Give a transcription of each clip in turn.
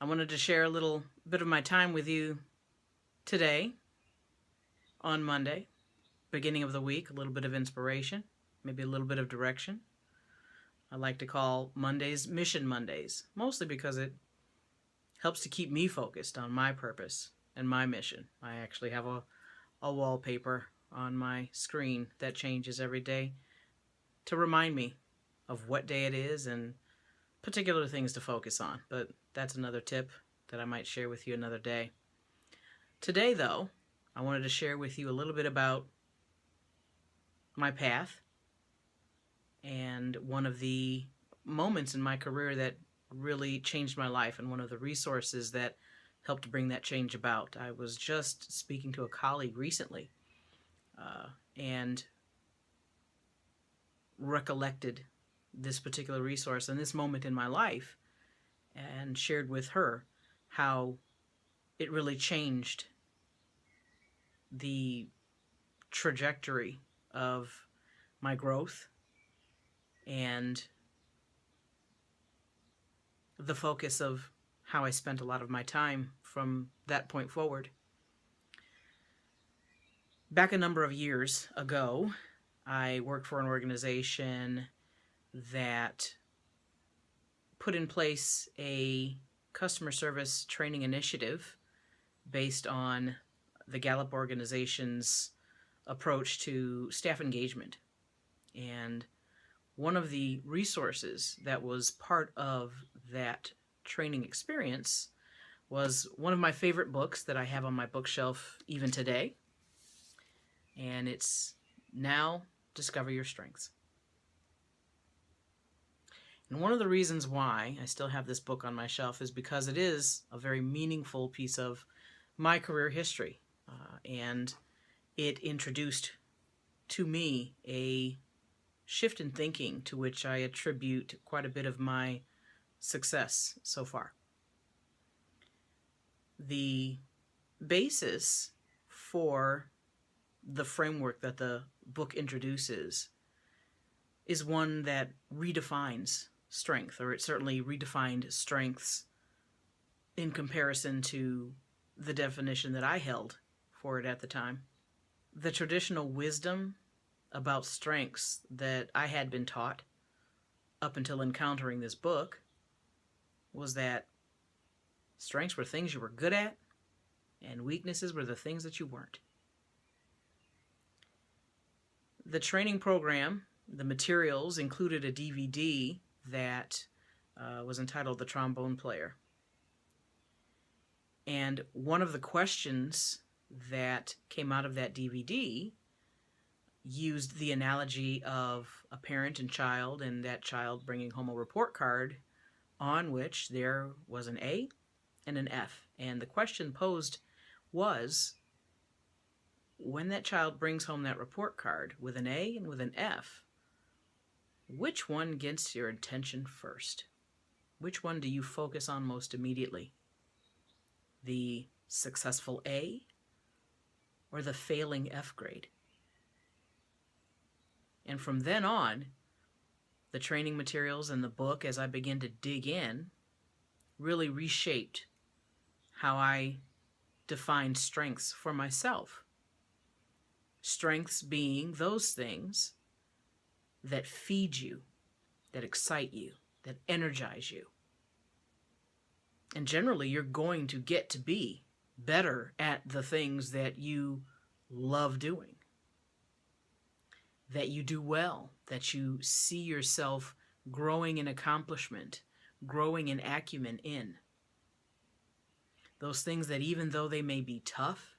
I wanted to share a little bit of my time with you today on Monday, beginning of the week, a little bit of inspiration, maybe a little bit of direction. I like to call Mondays Mission Mondays, mostly because it helps to keep me focused on my purpose and my mission. I actually have a wallpaper on my screen that changes every day to remind me of what day it is and particular things to focus on. But that's another tip that I might share with you another day. Today, though, I wanted to share with you a little bit about my path and one of the moments in my career that really changed my life and one of the resources that helped to bring that change about. I was just speaking to a colleague recently and recollected this particular resource and this moment in my life and shared with her how it really changed the trajectory of my growth and the focus of how I spent a lot of my time from that point forward. Back a number of years ago, I worked for an organization that put in place a customer service training initiative based on the Gallup organization's approach to staff engagement. And one of the resources that was part of that training experience was one of my favorite books that I have on my bookshelf even today. And it's Now Discover Your Strengths. And one of the reasons why I still have this book on my shelf is because it is a very meaningful piece of my career history. And it introduced to me a shift in thinking to which I attribute quite a bit of my success so far. The basis for the framework that the book introduces is one that redefines strength, or it certainly redefined strengths in comparison to the definition that I held for it at the time. The traditional wisdom about strengths that I had been taught up until encountering this book was that strengths were things you were good at and weaknesses were the things that you weren't. The training program, the materials, included a DVD that was entitled The Trombone Player. And one of the questions that came out of that DVD used the analogy of a parent and child, and that child bringing home a report card on which there was an A and an F. And the question posed was, when that child brings home that report card with an A and with an F, which one gets your attention first? Which one do you focus on most immediately? The successful A or the failing F grade? And from then on, the training materials and the book, as I began to dig in, really reshaped how I defined strengths for myself. Strengths being those things that feed you, that excite you, that energize you. And generally, you're going to get to be better at the things that you love doing, that you do well, that you see yourself growing in accomplishment, growing in acumen in. Those things that even though they may be tough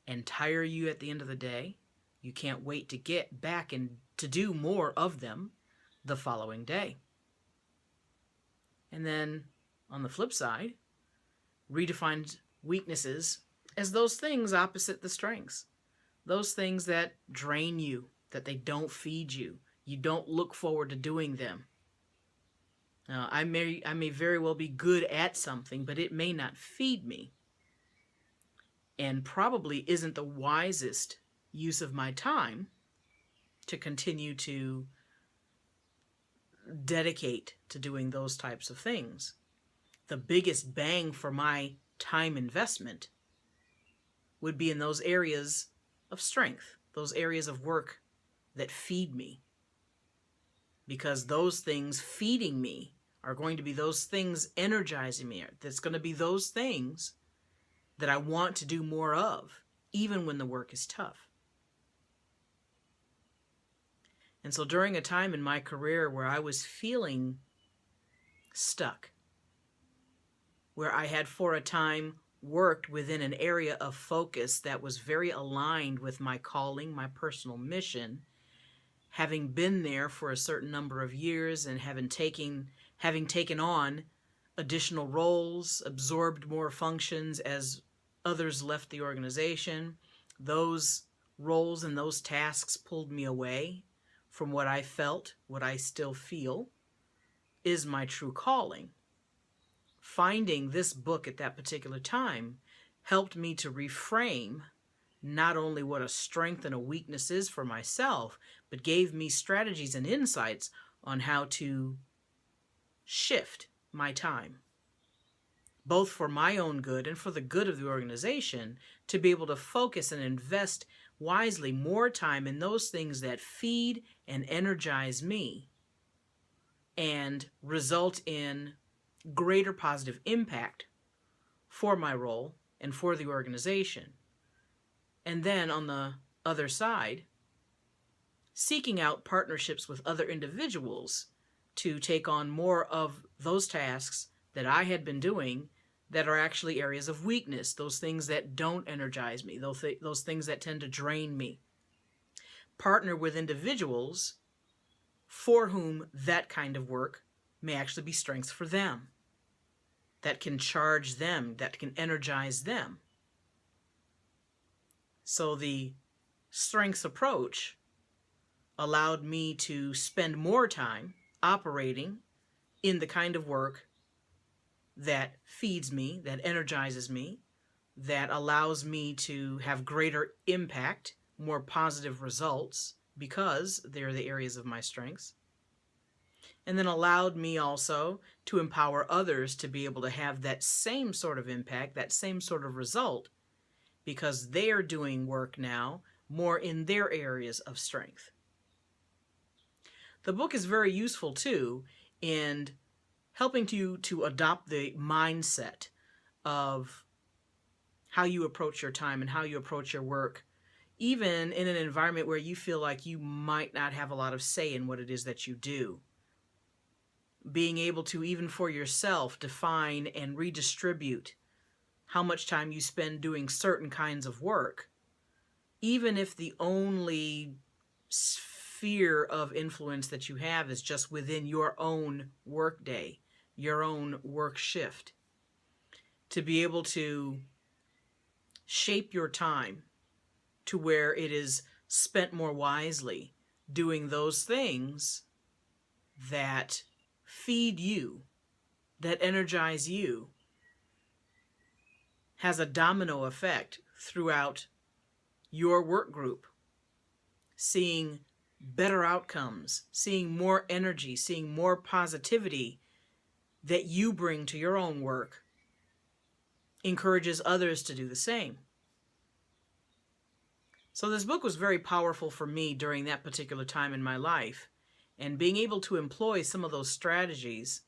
and tire you at the end of the day, you can't wait to get back and to do more of them the following day. And then on the flip side, redefined weaknesses as those things opposite the strengths. Those things that drain you, that they don't feed you. You don't look forward to doing them. Now, I may very well be good at something, but it may not feed me. And probably isn't the wisest use of my time to continue to dedicate to doing those types of things. the biggest bang for my time investment would be in those areas of strength, those areas of work that feed me. Because those things feeding me are going to be those things energizing me. That's going to be those things that I want to do more of, even when the work is tough. And so during a time in my career where I was feeling stuck, where I had for a time worked within an area of focus that was very aligned with my calling, my personal mission, having been there for a certain number of years and having taken on additional roles, absorbed more functions as others left the organization, those roles and those tasks pulled me away from what I felt, what I still feel is my true calling. Finding this book at that particular time helped me to reframe not only what a strength and a weakness is for myself, but gave me strategies and insights on how to shift my time, both for my own good and for the good of the organization, to be able to focus and invest wisely more time in those things that feed and energize me and result in greater positive impact for my role and for the organization. And then on the other side, seeking out partnerships with other individuals to take on more of those tasks that I had been doing that are actually areas of weakness, those things that don't energize me, those things that tend to drain me. Partner with individuals for whom that kind of work may actually be strengths for them, that can charge them, that can energize them. So the strengths approach allowed me to spend more time operating in the kind of work that feeds me, that energizes me, that allows me to have greater impact, more positive results, because they're the areas of my strengths. And then allowed me also to empower others to be able to have that same sort of impact, that same sort of result, because they are doing work now more in their areas of strength. The book is very useful too in helping you to adopt the mindset of how you approach your time and how you approach your work, even in an environment where you feel like you might not have a lot of say in what it is that you do. Being able to, even for yourself, define and redistribute how much time you spend doing certain kinds of work, even if the only sphere of influence that you have is just within your own work day, your own work shift. To be able to shape your time to where it is spent more wisely, doing those things that feed you, that energize you, has a domino effect throughout your work group, seeing better outcomes, seeing more energy, seeing more positivity that you bring to your own work, encourages others to do the same. So this book was very powerful for me during that particular time in my life, and being able to employ some of those strategies,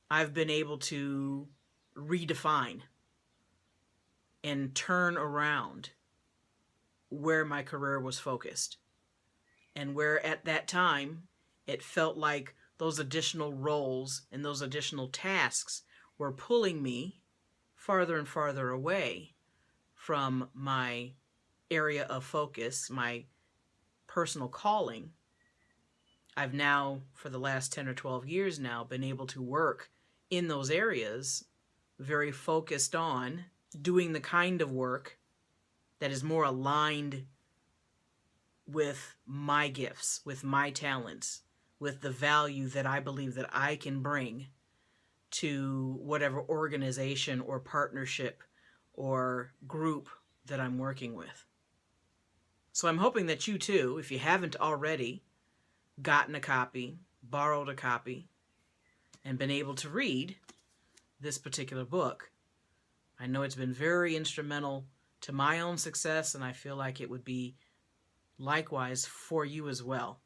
I've been able to redefine and turn around where my career was focused. And where at that time, it felt like those additional roles and those additional tasks were pulling me farther and farther away from my area of focus, my personal calling. I've now, for the last 10 or 12 years now, been able to work in those areas, very focused on doing the kind of work that is more aligned with my gifts, with my talents, with the value that I believe that I can bring to whatever organization or partnership or group that I'm working with. So I'm hoping that you too, if you haven't already gotten a copy, borrowed a copy, and been able to read this particular book. I know it's been very instrumental to my own success, and I feel like it would be likewise for you as well.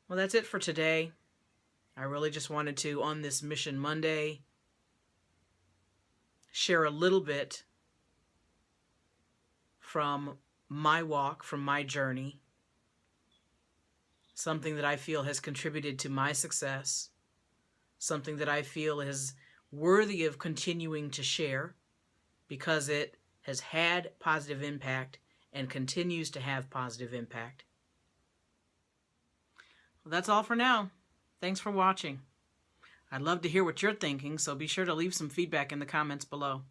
Well, that's it for today. I really just wanted to, on this Mission Monday, share a little bit from my walk, from my journey, something that I feel has contributed to my success, something that I feel is worthy of continuing to share because it has had positive impact and continues to have positive impact. Well, that's all for now. Thanks for watching. I'd love to hear what you're thinking, so be sure to leave some feedback in the comments below.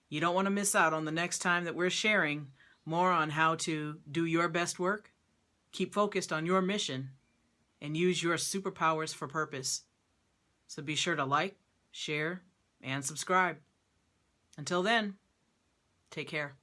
You don't want to miss out on the next time that we're sharing more on how to do your best work, keep focused on your mission, and use your superpowers for purpose. So be sure to like, share, and subscribe. Until then, take care.